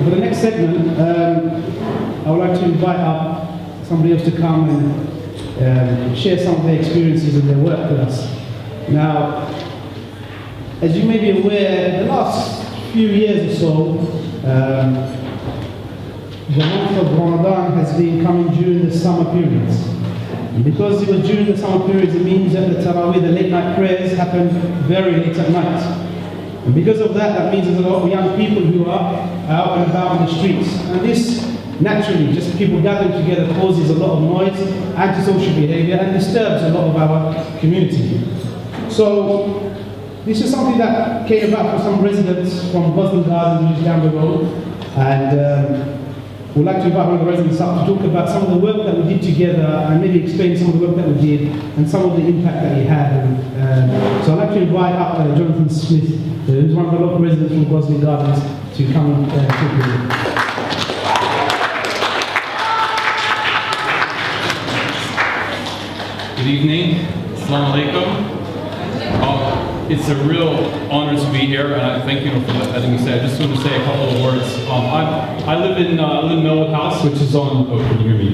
For the next segment, I would like to invite up somebody else to come and share some of their experiences and their work with us. Now, as you may be aware, the last few years or so, the month of Ramadan has been coming during the summer periods. And because it was during the summer periods, it means that the Taraweeh, the late night prayers, happen very late at night. And because of that, that means there's a lot of young people who are out and about on the streets. And this, naturally, just people gathering together causes a lot of noise, antisocial behavior, and disturbs a lot of our community. So, this is something that came about for some residents from Gosling Garden Group down the road. And we'd like to invite one of the residents up to talk about some of the work that we did together and maybe explain some of the work that we did and some of the impact that it had. So I'd like to invite up Jonathan Smith, who's one of the local residents from Gosling Gardens, to come and talk with you. Good evening. Assalamu alaikum. It's a real honor to be here, and I thank you for letting me say. I just want to say a couple of words. I live in Melwood House, which is on. Oh, can you hear me?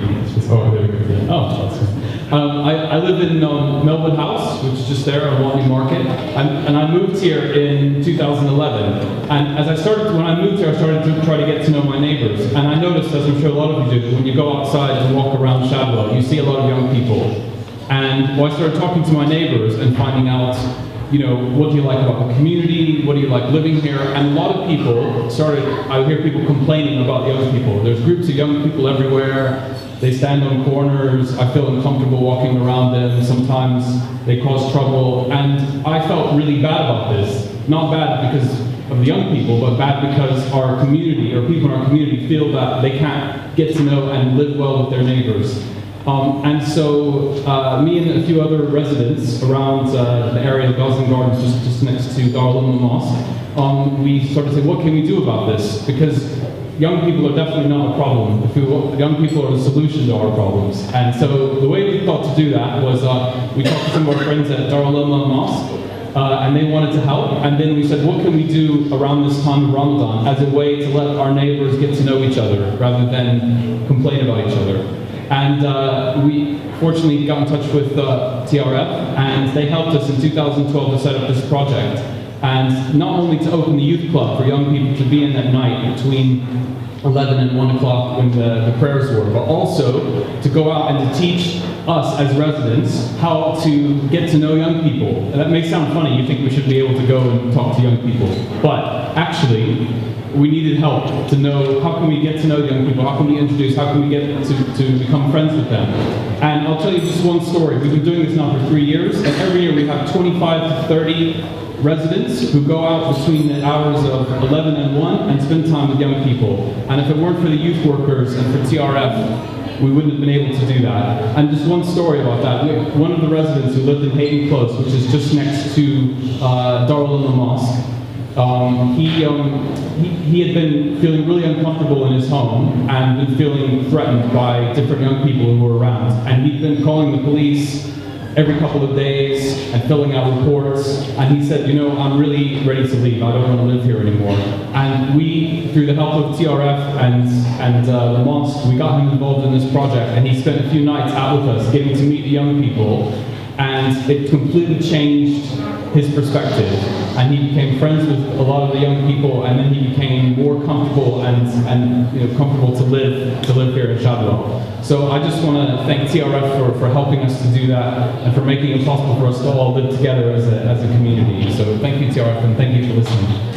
Oh, there we go. Yeah. Oh, that's good. I live in Melwood House, which is just there on Wally Market, and I moved here in 2011. And as when I moved here, I started to try to get to know my neighbors. And I noticed, as I'm sure a lot of you do, when you go outside and walk around Shadwell, you see a lot of young people. And I started talking to my neighbors and finding out, what do you like about the community? What do you like living here? And a lot of people I hear people complaining about young people. There's groups of young people everywhere. They stand on corners. I feel uncomfortable walking around them. Sometimes they cause trouble. And I felt really bad about this. Not bad because of the young people, but bad because our community, or people in our community, feel that they can't get to know and live well with their neighbors. And so, me and a few other residents around the area of Gosling Gardens, just next to Tower Hamlets Mosque, we started to say, what can we do about this? Because young people are definitely not a problem. Young people are the solution to our problems. And so, the way we thought to do that was we talked to some of our friends at Tower Hamlets Mosque, and they wanted to help. And then we said, what can we do around this time of Ramadan as a way to let our neighbors get to know each other rather than complain about each other? And we fortunately got in touch with TRF, and they helped us in 2012 to set up this project. And not only to open the youth club for young people to be in at night between 11 and 1 o'clock when the prayers were, but also to go out and to teach us as residents how to get to know young people. And that may sound funny, you think we should be able to go and talk to young people, but actually, we needed help to know how can we get to know young people, how can we introduce, how can we get to become friends with them. And I'll tell you just one story. We've been doing this now for 3 years, and every year we have 25 to 30 residents who go out between the hours of 11 and 1 and spend time with young people. And if it weren't for the youth workers and for TRF, we wouldn't have been able to do that. And just one story about that. One of the residents who lived in Hayden Close, which is just next to Tower Hamlets Mosque, he had been feeling really uncomfortable in his home and been feeling threatened by different young people who were around. And he'd been calling the police every couple of days and filling out reports. And he said, I'm really ready to leave. I don't want to live here anymore. And we, through the help of TRF and the mosque, we got him involved in this project. And he spent a few nights out with us, getting to meet the young people. And it completely changed his perspective, and he became friends with a lot of the young people, and then he became more comfortable and comfortable to live here in Shadwell. So I just want to thank TRF for helping us to do that and for making it possible for us to all live together as a community. So thank you, TRF, and thank you for listening.